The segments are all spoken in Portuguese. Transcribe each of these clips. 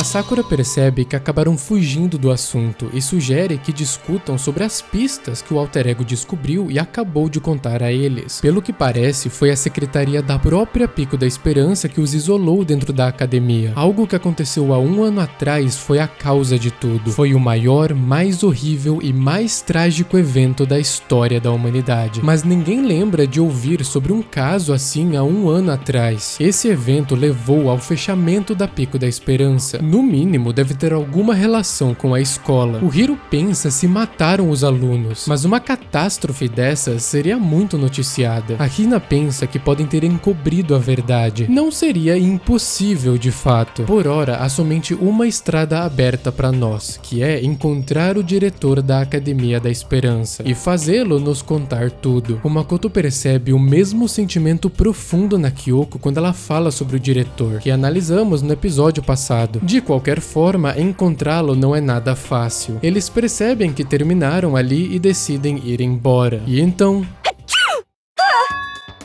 A Sakura percebe que acabaram fugindo do assunto e sugere que discutam sobre as pistas que o alter ego descobriu e acabou de contar a eles. Pelo que parece, foi a secretaria da própria Pico da Esperança que os isolou dentro da academia. Algo que aconteceu há 1 ano atrás foi a causa de tudo. Foi o maior, mais horrível e mais trágico evento da história da humanidade. Mas ninguém lembra de ouvir sobre um caso assim há 1 ano atrás. Esse evento levou ao fechamento da Pico da Esperança. No mínimo, deve ter alguma relação com a escola. O Hiro pensa se mataram os alunos, mas uma catástrofe dessas seria muito noticiada. A Hina pensa que podem ter encobrido a verdade. Não seria impossível de fato. Por ora, há somente uma estrada aberta para nós, que é encontrar o diretor da Academia da Esperança e fazê-lo nos contar tudo. O Makoto percebe o mesmo sentimento profundo na Kyoko quando ela fala sobre o diretor, que analisamos no episódio passado. De qualquer forma, encontrá-lo não é nada fácil. Eles percebem que terminaram ali e decidem ir embora. E então...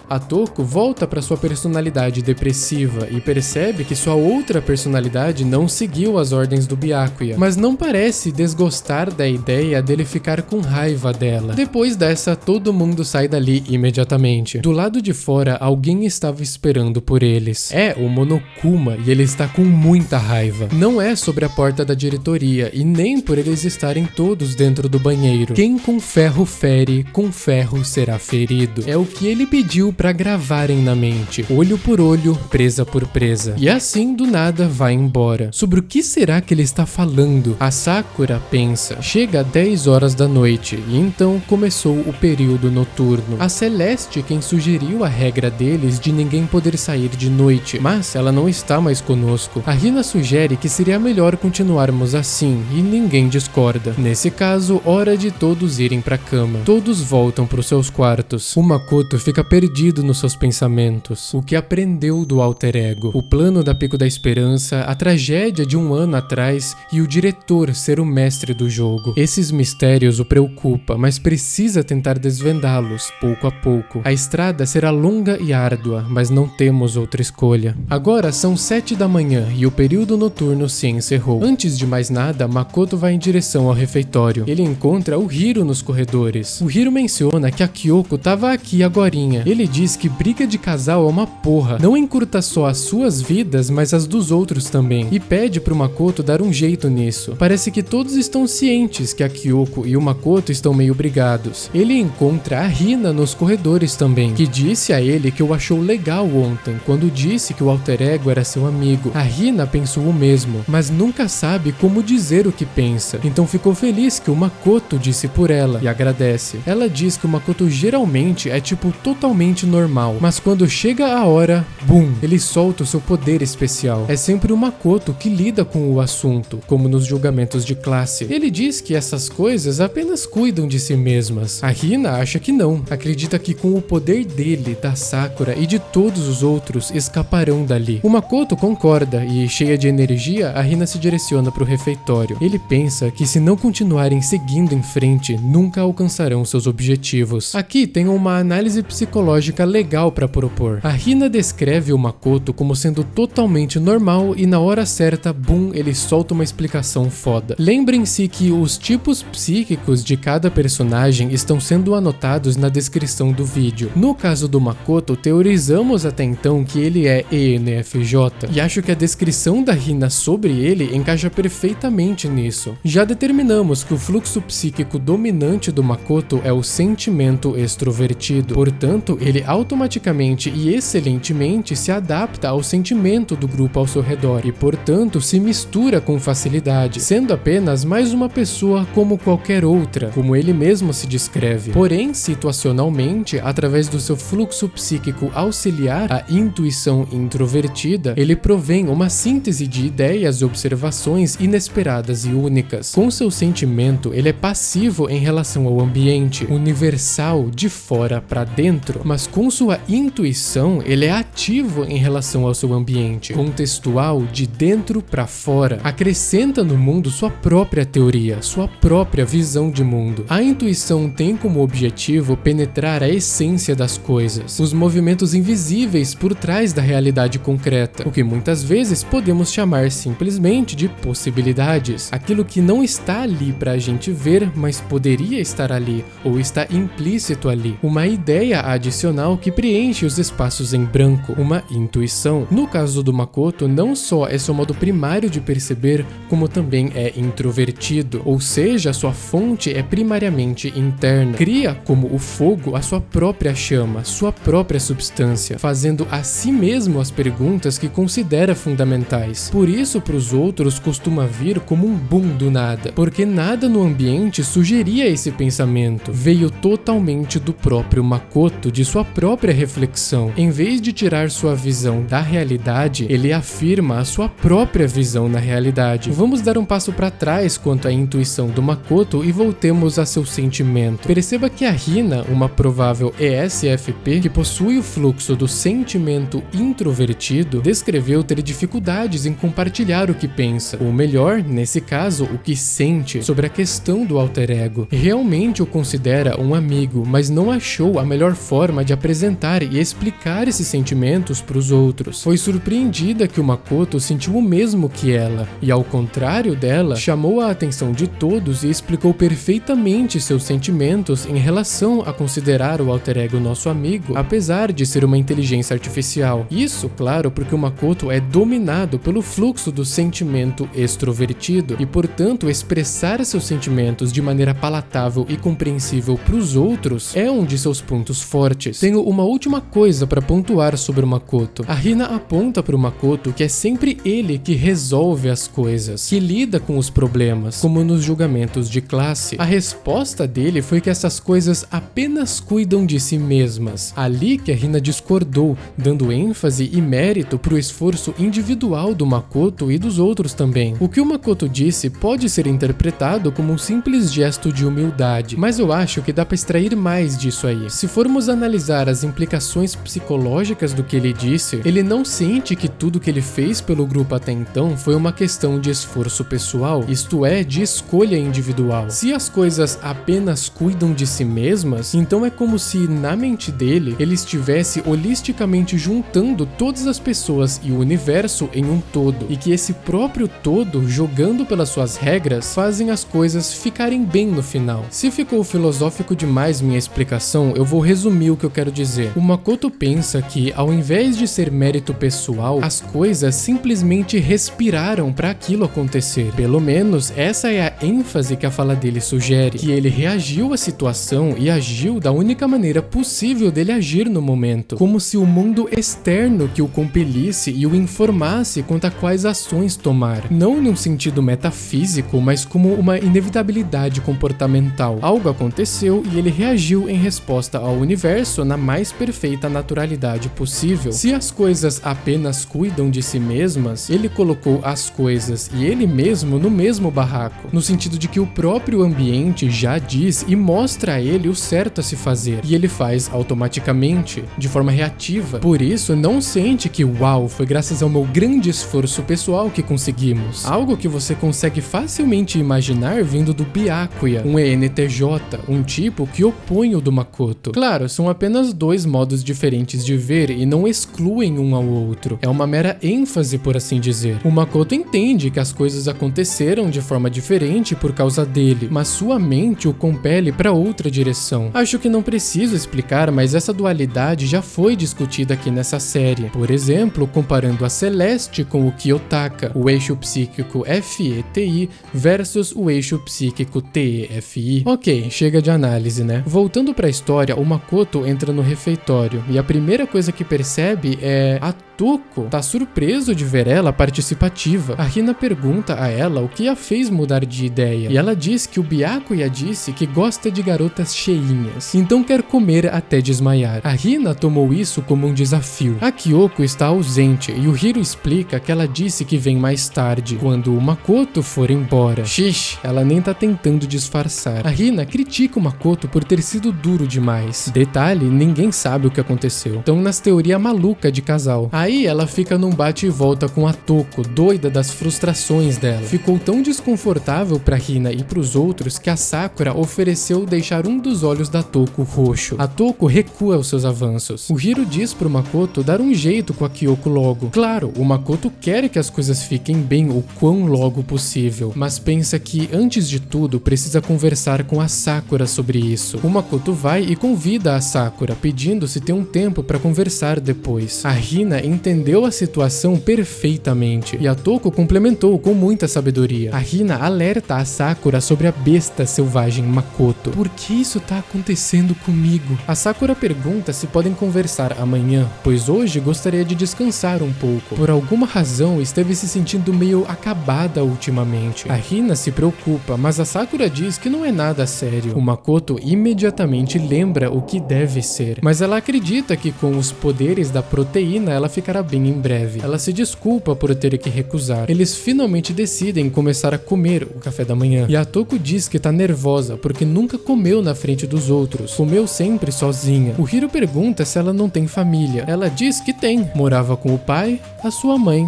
a Toko volta para sua personalidade depressiva e percebe que sua outra personalidade não seguiu as ordens do Byakuya, mas não parece desgostar da ideia dele ficar com raiva dela. Depois dessa, todo mundo sai dali imediatamente. Do lado de fora, alguém estava esperando por eles. É o Monokuma e ele está com muita raiva. Não é sobre a porta da diretoria e nem por eles estarem todos dentro do banheiro. Quem com ferro fere, com ferro será ferido. É o que ele pediu para gravarem na mente, olho por olho, presa por presa. E assim, do nada, vai embora. Sobre o que será que ele está falando? A Sakura pensa. Chega a 10 horas da noite e então começou o período noturno. A Celeste quem sugeriu a regra deles de ninguém poder sair de noite, mas ela não está mais conosco. A Hina sugere que seria melhor continuarmos assim e ninguém discorda. Nesse caso, hora de todos irem pra cama. Todos voltam para os seus quartos. O Makoto fica perdido nos seus pensamentos, o que aprendeu do alter ego, o plano da Pico da Esperança, a tragédia de 1 ano atrás e o diretor ser o mestre do jogo. Esses mistérios o preocupa, mas precisa tentar desvendá-los pouco a pouco. A estrada será longa e árdua, mas não temos outra escolha. Agora são 7 da manhã e o período noturno se encerrou. Antes de mais nada, Makoto vai em direção ao refeitório. Ele encontra o Hiro nos corredores. O Hiro menciona que a Kyoko estava aqui agorinha. Ele diz que briga de casal é uma porra, não encurta só as suas vidas, mas as dos outros também, e pede pro Makoto dar um jeito nisso. Parece que todos estão cientes que a Kyoko e o Makoto estão meio brigados. Ele encontra a Hina nos corredores também, que disse a ele que o achou legal ontem, quando disse que o alter ego era seu amigo. A Hina pensou o mesmo, mas nunca sabe como dizer o que pensa, então ficou feliz que o Makoto disse por ela, e agradece. Ela diz que o Makoto geralmente é tipo totalmente normal, mas quando chega a hora, bum, ele solta o seu poder especial. É sempre o Makoto que lida com o assunto, como nos julgamentos de classe. Ele diz que essas coisas apenas cuidam de si mesmas. A Hina acha que não, acredita que com o poder dele, da Sakura e de todos os outros, escaparão dali. O Makoto concorda e, cheia de energia, a Hina se direciona para o refeitório. Ele pensa que se não continuarem seguindo em frente, nunca alcançarão seus objetivos. Aqui tem uma análise psicológica legal para propor. A Hina descreve o Makoto como sendo totalmente normal e na hora certa, bum, ele solta uma explicação foda. Lembrem-se que os tipos psíquicos de cada personagem estão sendo anotados na descrição do vídeo. No caso do Makoto, teorizamos até então que ele é ENFJ, e acho que a descrição da Hina sobre ele encaixa perfeitamente nisso. Já determinamos que o fluxo psíquico dominante do Makoto é o sentimento extrovertido, portanto, ele automaticamente e excelentemente se adapta ao sentimento do grupo ao seu redor e, portanto, se mistura com facilidade, sendo apenas mais uma pessoa como qualquer outra, como ele mesmo se descreve. Porém, situacionalmente, através do seu fluxo psíquico auxiliar à intuição introvertida, ele provém uma síntese de ideias e observações inesperadas e únicas. Com seu sentimento, ele é passivo em relação ao ambiente, universal de fora para dentro, mas com sua intuição, ele é ativo em relação ao seu ambiente, contextual de dentro para fora, acrescenta no mundo sua própria teoria, sua própria visão de mundo. A intuição tem como objetivo penetrar a essência das coisas, os movimentos invisíveis por trás da realidade concreta, o que muitas vezes podemos chamar simplesmente de possibilidades, aquilo que não está ali para a gente ver, mas poderia estar ali, ou está implícito ali, uma ideia adicional que preenche os espaços em branco, uma intuição. No caso do Makoto, não só é seu modo primário de perceber, como também é introvertido, ou seja, sua fonte é primariamente interna. Cria, como o fogo, a sua própria chama, sua própria substância, fazendo a si mesmo as perguntas que considera fundamentais. Por isso, para os outros, costuma vir como um boom do nada, porque nada no ambiente sugeria esse pensamento. Veio totalmente do próprio Makoto, de sua própria reflexão. Em vez de tirar sua visão da realidade, ele afirma a sua própria visão na realidade. Vamos dar um passo para trás quanto à intuição do Makoto e voltemos a seu sentimento. Perceba que a Hina, uma provável ESFP, que possui o fluxo do sentimento introvertido, descreveu ter dificuldades em compartilhar o que pensa, ou melhor, nesse caso, o que sente, sobre a questão do alter ego. Realmente o considera um amigo, mas não achou a melhor forma de apresentar e explicar esses sentimentos para os outros. Foi surpreendida que o Makoto sentiu o mesmo que ela, e ao contrário dela, chamou a atenção de todos e explicou perfeitamente seus sentimentos em relação a considerar o alter ego nosso amigo, apesar de ser uma inteligência artificial. Isso, claro, porque o Makoto é dominado pelo fluxo do sentimento extrovertido e, portanto, expressar seus sentimentos de maneira palatável e compreensível para os outros é um de seus pontos fortes. Tenho uma última coisa para pontuar sobre o Makoto. A Hina aponta para o Makoto que é sempre ele que resolve as coisas, que lida com os problemas, como nos julgamentos de classe. A resposta dele foi que essas coisas apenas cuidam de si mesmas. Ali que a Hina discordou, dando ênfase e mérito para o esforço individual do Makoto e dos outros também. O que o Makoto disse pode ser interpretado como um simples gesto de humildade, mas eu acho que dá para extrair mais disso aí. Se formos analisar as implicações psicológicas do que ele disse, ele não sente que tudo que ele fez pelo grupo até então foi uma questão de esforço pessoal, isto é, de escolha individual. Se as coisas apenas cuidam de si mesmas, então é como se na mente dele ele estivesse holisticamente juntando todas as pessoas e o universo em um todo, e que esse próprio todo, jogando pelas suas regras, fazem as coisas ficarem bem no final. Se ficou filosófico demais minha explicação, eu vou resumir o que eu quero dizer. O Makoto pensa que, ao invés de ser mérito pessoal, as coisas simplesmente respiraram para aquilo acontecer. Pelo menos essa é a ênfase que a fala dele sugere, que ele reagiu à situação e agiu da única maneira possível dele agir no momento, como se o mundo externo que o compelisse e o informasse quanto a quais ações tomar, não num sentido metafísico, mas como uma inevitabilidade comportamental. Algo aconteceu e ele reagiu em resposta ao universo na mais perfeita naturalidade possível. Se as coisas apenas cuidam de si mesmas, ele colocou as coisas e ele mesmo no mesmo barraco, no sentido de que o próprio ambiente já diz e mostra a ele o certo a se fazer, e ele faz automaticamente, de forma reativa. Por isso, não sente que, uau, foi graças ao meu grande esforço pessoal que conseguimos. Algo que você consegue facilmente imaginar vindo do Byakuya, um ENTJ, um tipo que opõe o do Makoto. Claro, são apenas dois modos diferentes de ver e não excluem um ao outro. É uma mera ênfase, por assim dizer. O Makoto entende que as coisas aconteceram de forma diferente por causa dele, mas sua mente o compele para outra direção. Acho que não preciso explicar, mas essa dualidade já foi discutida aqui nessa série. Por exemplo, comparando a Celeste com o Kiyotaka, o eixo psíquico FETI versus o eixo psíquico TEFI. Ok, chega de análise, né? Voltando para a história, o Makoto entra no refeitório e a primeira coisa que percebe é a Tuko tá surpreso de ver ela participativa. A Hina pergunta a ela o que a fez mudar de ideia, e ela diz que o Byakuya disse que gosta de garotas cheinhas, então quer comer até desmaiar. A Hina tomou isso como um desafio. A Kyoko está ausente e o Hiro explica que ela disse que vem mais tarde, quando o Makoto for embora. Xiii, ela nem tá tentando disfarçar. A Hina critica o Makoto por ter sido duro demais. Detalhe, ninguém sabe o que aconteceu. Estão nas teorias maluca de casal. Aí ela fica num bate e volta com a Toko, doida das frustrações dela. Ficou tão desconfortável pra Hina e pros outros que a Sakura ofereceu deixar um dos olhos da Toko roxo. A Toko recua os seus avanços. O Hiro diz pro Makoto dar um jeito com a Kyoko logo. Claro, o Makoto quer que as coisas fiquem bem o quão logo possível, mas pensa que antes de tudo precisa conversar com a Sakura sobre isso. O Makoto vai e convida a Sakura, pedindo se tem um tempo pra conversar depois. A Hina entendeu a situação perfeitamente e a Toko complementou com muita sabedoria. A Hina alerta a Sakura sobre a besta selvagem Makoto. Por que isso tá acontecendo comigo? A Sakura pergunta se podem conversar amanhã, pois hoje gostaria de descansar um pouco. Por alguma razão esteve se sentindo meio acabada ultimamente. A Hina se preocupa, mas a Sakura diz que não é nada sério. O Makoto imediatamente lembra o que deve ser, mas ela acredita que com os poderes da proteína ela ficará bem em breve. Ela se desculpa por ter que recusar. Eles finalmente decidem começar a comer o café da manhã. E a Toko diz que tá nervosa porque nunca comeu na frente dos outros. Comeu sempre sozinha. O Hiro pergunta se ela não tem família. Ela diz que tem. Morava com o pai, a sua mãe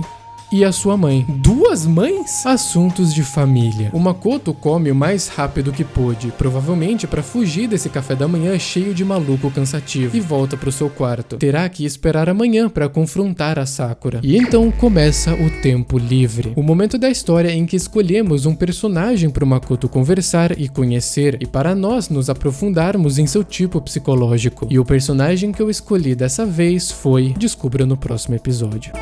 e a sua mãe. 2 mães? Assuntos de família. O Makoto come o mais rápido que pôde, provavelmente para fugir desse café da manhã cheio de maluco cansativo, e volta pro seu quarto. Terá que esperar amanhã para confrontar a Sakura. E então começa o tempo livre. O momento da história em que escolhemos um personagem pro Makoto conversar e conhecer, e para nós nos aprofundarmos em seu tipo psicológico. E o personagem que eu escolhi dessa vez foi... Descubra no próximo episódio.